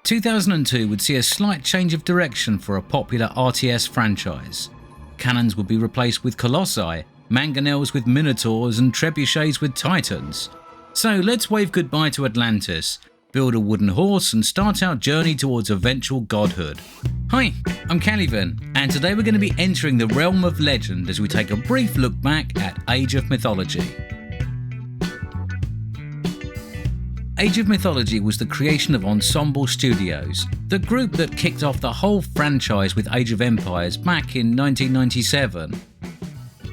2002 would see a slight change of direction for a popular RTS franchise. Cannons would be replaced with colossi, mangonels with minotaurs, and trebuchets with titans. So let's wave goodbye to Atlantis, build a wooden horse, and start our journey towards eventual godhood. Hi, I'm Caliban, and today we're going to be entering the realm of legend as we take a brief look back at Age of Mythology. Age of Mythology was the creation of Ensemble Studios, the group that kicked off the whole franchise with Age of Empires back in 1997.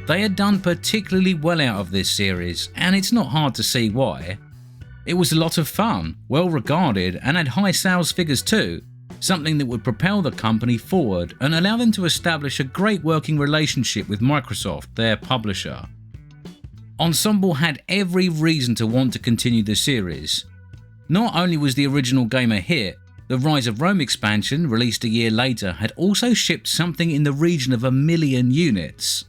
They had done particularly well out of this series, and it's not hard to see why. It was a lot of fun, well regarded, and had high sales figures too, something that would propel the company forward and allow them to establish a great working relationship with Microsoft, their publisher. Ensemble had every reason to want to continue the series. Not only was the original game a hit, the Rise of Rome expansion, released a year later, had also shipped something in the region of 1 million units.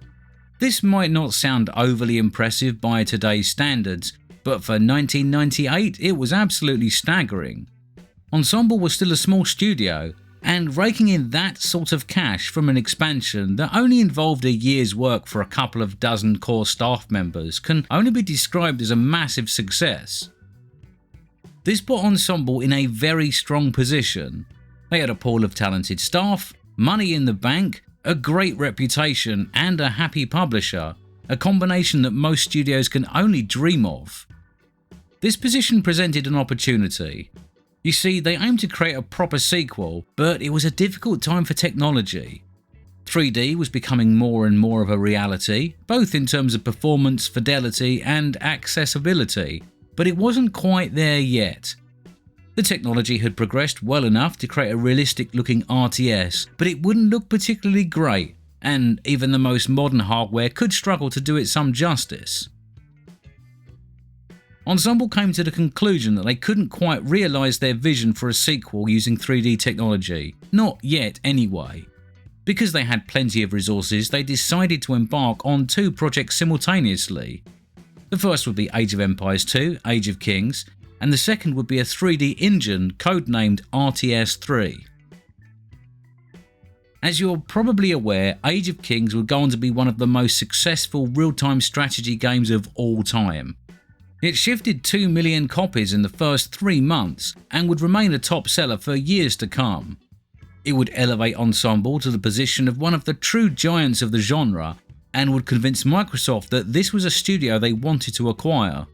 This might not sound overly impressive by today's standards, but for 1998 it was absolutely staggering. Ensemble was still a small studio, and raking in that sort of cash from an expansion that only involved a year's work for a couple of dozen core staff members can only be described as a massive success. This put Ensemble in a very strong position. They had a pool of talented staff, money in the bank, a great reputation, and a happy publisher, a combination that most studios can only dream of. This position presented an opportunity. You see, they aimed to create a proper sequel, but it was a difficult time for technology. 3D was becoming more and more of a reality, both in terms of performance, fidelity, and accessibility, but it wasn't quite there yet. The technology had progressed well enough to create a realistic-looking RTS, but it wouldn't look particularly great, and even the most modern hardware could struggle to do it some justice. Ensemble came to the conclusion that they couldn't quite realise their vision for a sequel using 3D technology, not yet anyway. Because they had plenty of resources, they decided to embark on 2 projects simultaneously. The first would be Age of Empires 2, Age of Kings, and the second would be a 3D engine codenamed RTS 3. As you're probably aware, Age of Kings would go on to be one of the most successful real-time strategy games of all time. It shifted 2 million copies in the first 3 months and would remain a top seller for years to come. It would elevate Ensemble to the position of one of the true giants of the genre and would convince Microsoft that this was a studio they wanted to acquire.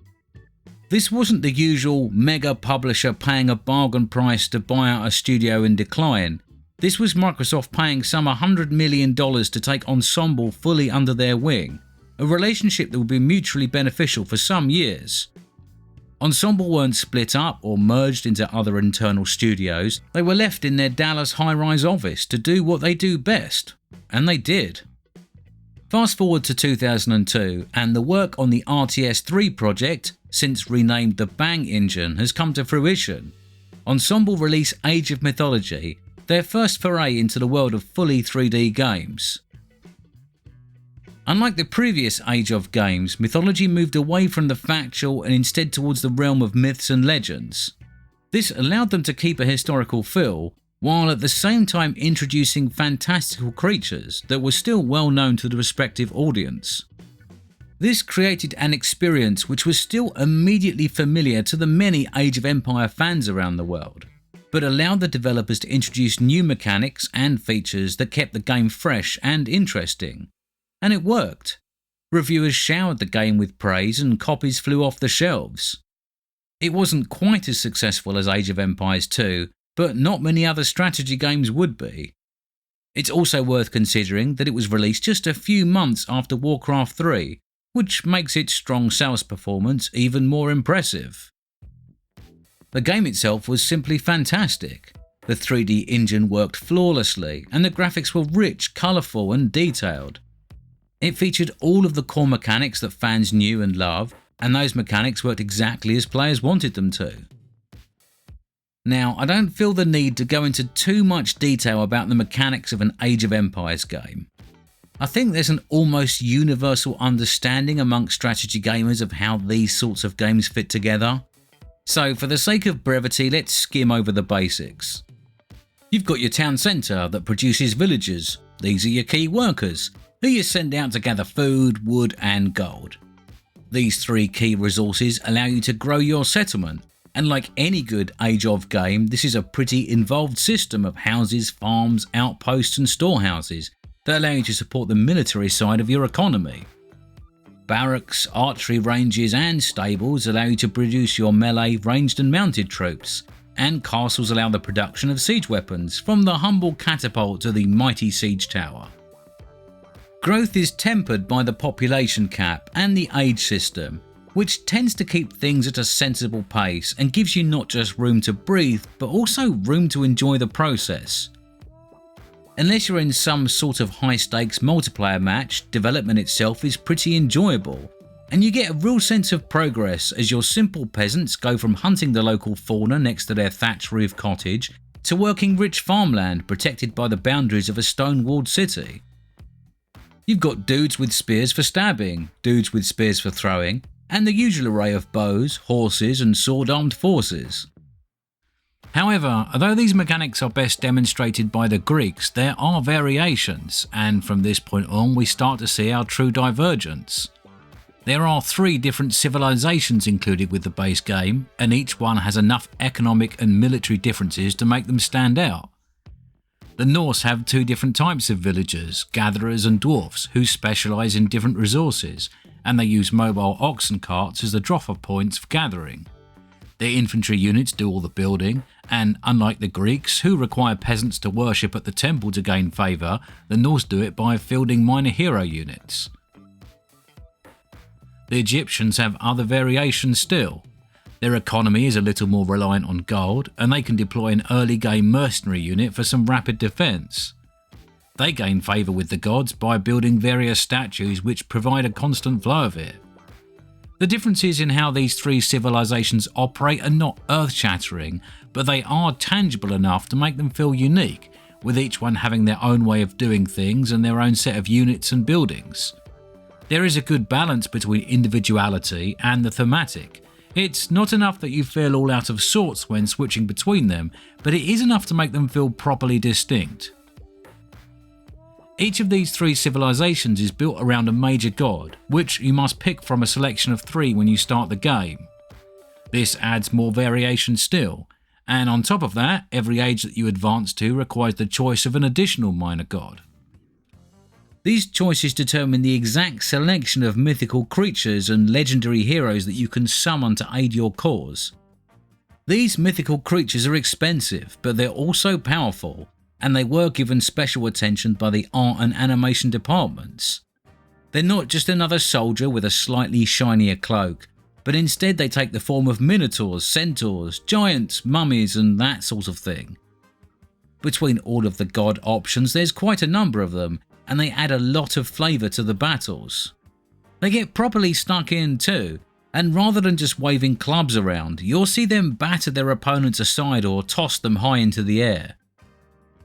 This wasn't the usual mega publisher paying a bargain price to buy out a studio in decline. This was Microsoft paying some $100 million to take Ensemble fully under their wing, a relationship that would be mutually beneficial for some years. Ensemble weren't split up or merged into other internal studios, they were left in their Dallas high-rise office to do what they do best, and they did. Fast forward to 2002, and the work on the RTS 3 project, since renamed the Bang engine, has come to fruition. Ensemble released Age of Mythology, their first foray into the world of fully 3D games. Unlike the previous Age of games, Mythology moved away from the factual and instead towards the realm of myths and legends. This allowed them to keep a historical feel, while at the same time introducing fantastical creatures that were still well known to the respective audience. This created an experience which was still immediately familiar to the many Age of Empire fans around the world, but allowed the developers to introduce new mechanics and features that kept the game fresh and interesting. And it worked. Reviewers showered the game with praise and copies flew off the shelves. It wasn't quite as successful as Age of Empires 2, but not many other strategy games would be. It's also worth considering that it was released just a few months after Warcraft 3, which makes its strong sales performance even more impressive. The game itself was simply fantastic. The 3D engine worked flawlessly, and the graphics were rich, colourful, and detailed. It featured all of the core mechanics that fans knew and loved, and those mechanics worked exactly as players wanted them to. Now, I don't feel the need to go into too much detail about the mechanics of an Age of Empires game. I think there's an almost universal understanding amongst strategy gamers of how these sorts of games fit together. So for the sake of brevity, let's skim over the basics. You've got your town centre that produces villagers. These are your key workers, who you send out to gather food, wood and gold. These three key resources allow you to grow your settlement, and like any good Age of game, this is a pretty involved system of houses, farms, outposts and storehouses that allow you to support the military side of your economy. Barracks, archery ranges and stables allow you to produce your melee, ranged and mounted troops, and castles allow the production of siege weapons, from the humble catapult to the mighty siege tower. Growth is tempered by the population cap and the age system, which tends to keep things at a sensible pace and gives you not just room to breathe, but also room to enjoy the process. Unless you're in some sort of high-stakes multiplayer match, development itself is pretty enjoyable, and you get a real sense of progress as your simple peasants go from hunting the local fauna next to their thatch roof cottage to working rich farmland protected by the boundaries of a stone-walled city. You've got dudes with spears for stabbing, dudes with spears for throwing, and the usual array of bows, horses and sword-armed forces. However, although these mechanics are best demonstrated by the Greeks, there are variations, and from this point on we start to see our true divergence. There are 3 different civilizations included with the base game, and each one has enough economic and military differences to make them stand out. The Norse have 2 different types of villagers, gatherers and dwarfs, who specialise in different resources, and they use mobile oxen carts as the drop-off points for gathering. Their infantry units do all the building, and unlike the Greeks, who require peasants to worship at the temple to gain favour, the Norse do it by fielding minor hero units. The Egyptians have other variations still. Their economy is a little more reliant on gold, and they can deploy an early game mercenary unit for some rapid defence. They gain favour with the gods by building various statues which provide a constant flow of it. The differences in how these 3 civilizations operate are not earth-shattering, but they are tangible enough to make them feel unique, with each one having their own way of doing things and their own set of units and buildings. There is a good balance between individuality and the thematic. It's not enough that you feel all out of sorts when switching between them, but it is enough to make them feel properly distinct. Each of these 3 civilizations is built around a major god, which you must pick from a selection of 3 when you start the game. This adds more variation still, and on top of that, every age that you advance to requires the choice of an additional minor god. These choices determine the exact selection of mythical creatures and legendary heroes that you can summon to aid your cause. These mythical creatures are expensive, but they're also powerful, and they were given special attention by the art and animation departments. They're not just another soldier with a slightly shinier cloak, but instead they take the form of minotaurs, centaurs, giants, mummies and that sort of thing. Between all of the god options there's quite a number of them, and they add a lot of flavour to the battles. They get properly stuck in too, and rather than just waving clubs around, you'll see them batter their opponents aside or toss them high into the air.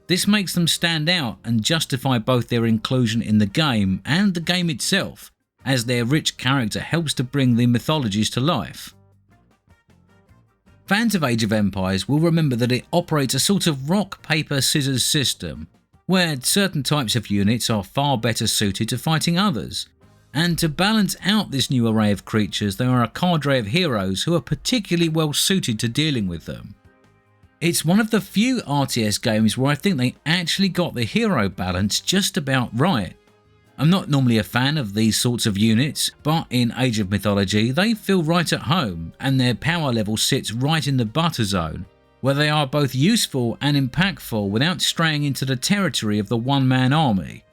This makes them stand out and justify both their inclusion in the game and the game itself, as their rich character helps to bring the mythologies to life. Fans of Age of Empires will remember that it operates a sort of rock, paper, scissors system, where certain types of units are far better suited to fighting others, and to balance out this new array of creatures there are a cadre of heroes who are particularly well suited to dealing with them. It's one of the few RTS games where I think they actually got the hero balance just about right. I'm not normally a fan of these sorts of units, but in Age of Mythology they feel right at home, and their power level sits right in the butter zone, where they are both useful and impactful without straying into the territory of the one-man army.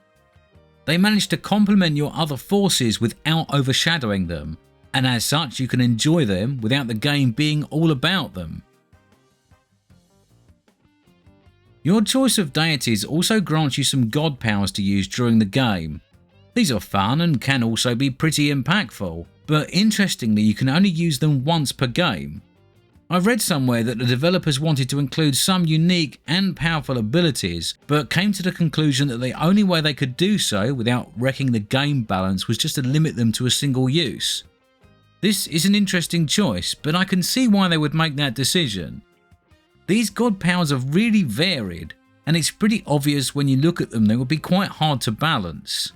They manage to complement your other forces without overshadowing them, and as such you can enjoy them without the game being all about them. Your choice of deities also grants you some god powers to use during the game. These are fun and can also be pretty impactful, but interestingly you can only use them once per game. I've read somewhere that the developers wanted to include some unique and powerful abilities, but came to the conclusion that the only way they could do so without wrecking the game balance was just to limit them to a single use. This is an interesting choice, but I can see why they would make that decision. These god powers are really varied, and it's pretty obvious when you look at them they would be quite hard to balance.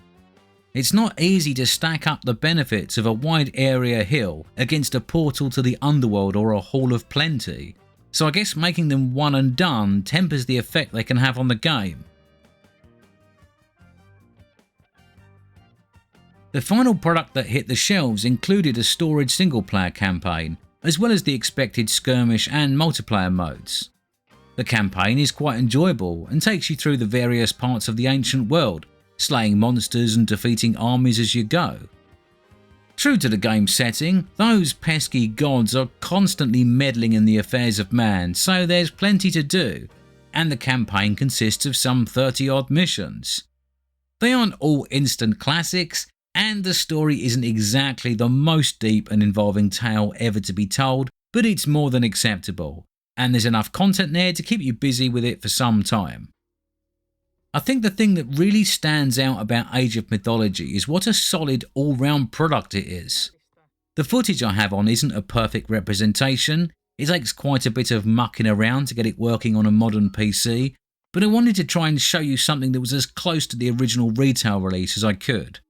It's not easy to stack up the benefits of a wide area hill against a portal to the underworld or a hall of plenty, so I guess making them one and done tempers the effect they can have on the game. The final product that hit the shelves included a storage single-player campaign, as well as the expected skirmish and multiplayer modes. The campaign is quite enjoyable and takes you through the various parts of the ancient world, slaying monsters and defeating armies as you go. True to the game's setting, those pesky gods are constantly meddling in the affairs of man, so there's plenty to do, and the campaign consists of some 30-odd missions. They aren't all instant classics, and the story isn't exactly the most deep and involving tale ever to be told, but it's more than acceptable, and there's enough content there to keep you busy with it for some time. I think the thing that really stands out about Age of Mythology is what a solid all-round product it is. The footage I have on isn't a perfect representation, it takes quite a bit of mucking around to get it working on a modern PC, but I wanted to try and show you something that was as close to the original retail release as I could.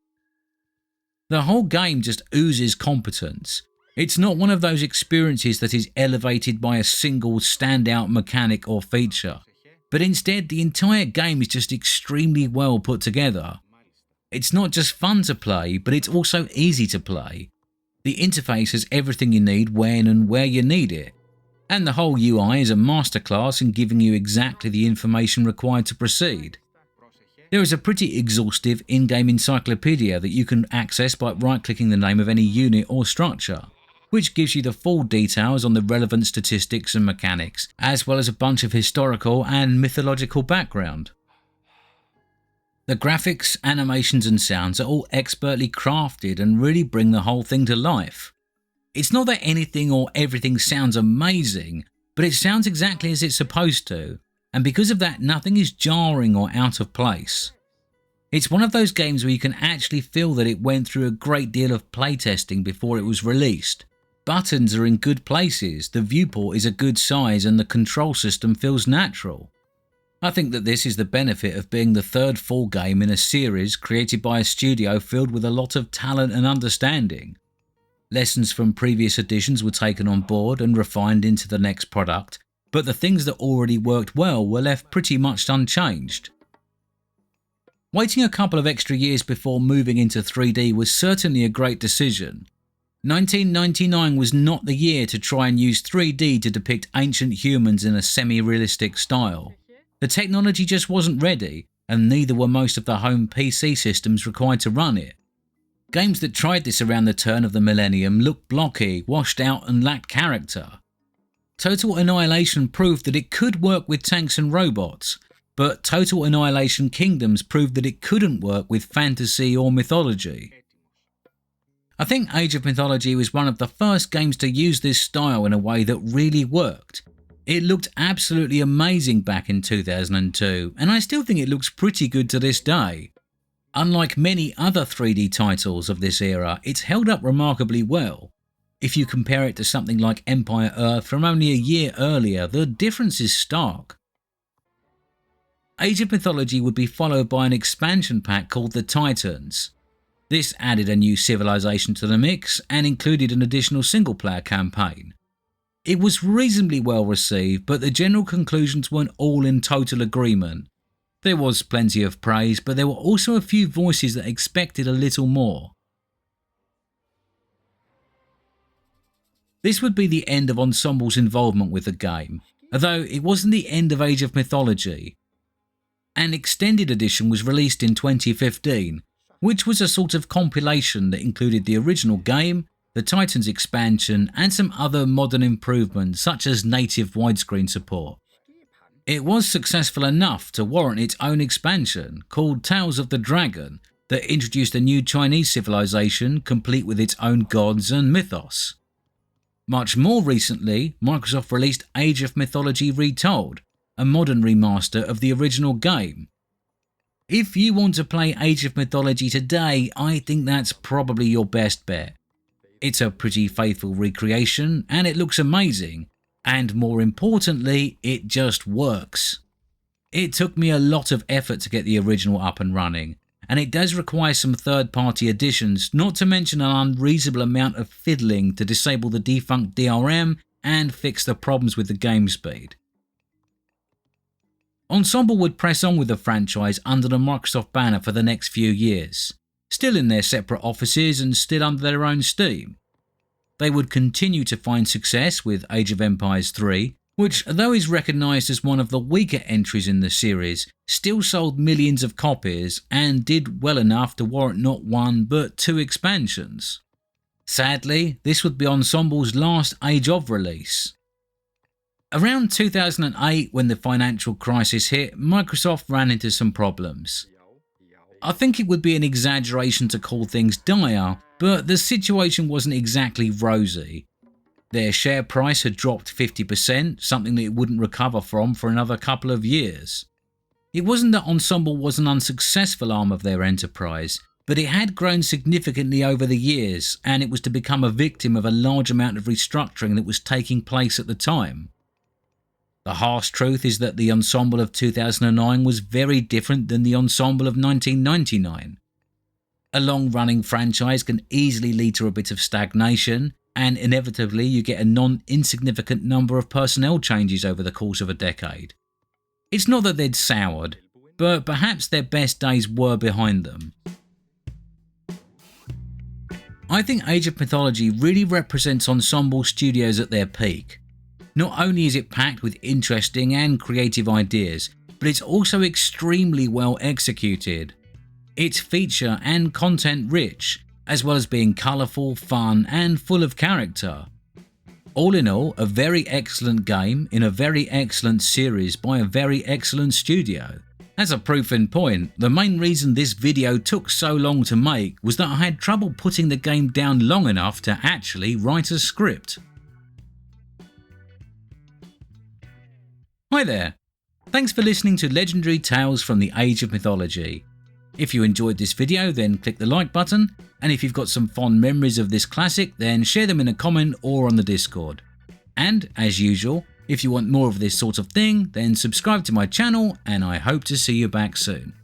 The whole game just oozes competence. It's not one of those experiences that is elevated by a single standout mechanic or feature, but instead the entire game is just extremely well put together. It's not just fun to play, but it's also easy to play. The interface has everything you need when and where you need it, and the whole UI is a masterclass in giving you exactly the information required to proceed. There is a pretty exhaustive in-game encyclopedia that you can access by right-clicking the name of any unit or structure, which gives you the full details on the relevant statistics and mechanics, as well as a bunch of historical and mythological background. The graphics, animations and sounds are all expertly crafted and really bring the whole thing to life. It's not that anything or everything sounds amazing, but it sounds exactly as it's supposed to, and because of that nothing is jarring or out of place. It's one of those games where you can actually feel that it went through a great deal of playtesting before it was released. Buttons are in good places, the viewport is a good size and the control system feels natural. I think that this is the benefit of being the third full game in a series created by a studio filled with a lot of talent and understanding. Lessons from previous editions were taken on board and refined into the next product, but the things that already worked well were left pretty much unchanged. Waiting a couple of extra years before moving into 3D was certainly a great decision. 1999 was not the year to try and use 3D to depict ancient humans in a semi-realistic style. The technology just wasn't ready, and neither were most of the home PC systems required to run it. Games that tried this around the turn of the millennium looked blocky, washed out and lacked character. Total Annihilation proved that it could work with tanks and robots, but Total Annihilation Kingdoms proved that it couldn't work with fantasy or mythology. I think Age of Mythology was one of the first games to use this style in a way that really worked. It looked absolutely amazing back in 2002, and I still think it looks pretty good to this day. Unlike many other 3D titles of this era, it's held up remarkably well. If you compare it to something like Empire Earth from only a year earlier, the difference is stark. Age of Mythology would be followed by an expansion pack called the Titans. This added a new civilization to the mix and included an additional single-player campaign. It was reasonably well received, but the general conclusions weren't all in total agreement. There was plenty of praise, but there were also a few voices that expected a little more. This would be the end of Ensemble's involvement with the game, although it wasn't the end of Age of Mythology. An extended edition was released in 2015, which was a sort of compilation that included the original game, the Titans expansion, and some other modern improvements such as native widescreen support. It was successful enough to warrant its own expansion, called Tales of the Dragon, that introduced a new Chinese civilization complete with its own gods and mythos. Much more recently, Microsoft released Age of Mythology Retold, a modern remaster of the original game. If you want to play Age of Mythology today, I think that's probably your best bet. It's a pretty faithful recreation and it looks amazing, and more importantly, it just works. It took me a lot of effort to get the original up and running, and it does require some third-party additions, not to mention an unreasonable amount of fiddling to disable the defunct DRM and fix the problems with the game speed. Ensemble would press on with the franchise under the Microsoft banner for the next few years, still in their separate offices and still under their own steam. They would continue to find success with Age of Empires 3, which, though is recognised as one of the weaker entries in the series, still sold millions of copies and did well enough to warrant not one but 2 expansions. Sadly, this would be Ensemble's last Age of release. Around 2008, when the financial crisis hit, Microsoft ran into some problems. I think it would be an exaggeration to call things dire, but the situation wasn't exactly rosy. Their share price had dropped 50%, something that it wouldn't recover from for another couple of years. It wasn't that Ensemble was an unsuccessful arm of their enterprise, but it had grown significantly over the years, and it was to become a victim of a large amount of restructuring that was taking place at the time. The harsh truth is that the Ensemble of 2009 was very different than the Ensemble of 1999. A long-running franchise can easily lead to a bit of stagnation, and inevitably you get a non-insignificant number of personnel changes over the course of a decade. It's not that they'd soured, but perhaps their best days were behind them. I think Age of Mythology really represents Ensemble Studios at their peak. Not only is it packed with interesting and creative ideas, but it's also extremely well executed. It's feature and content rich, as well as being colourful, fun and full of character. All in all, a very excellent game in a very excellent series by a very excellent studio. As a proof in point, the main reason this video took so long to make was that I had trouble putting the game down long enough to actually write a script. Hi there, thanks for listening to Legendary Tales from the Age of Mythology. If you enjoyed this video, then click the like button, and if you've got some fond memories of this classic, then share them in a comment or on the Discord. And, as usual, if you want more of this sort of thing, then subscribe to my channel, and I hope to see you back soon.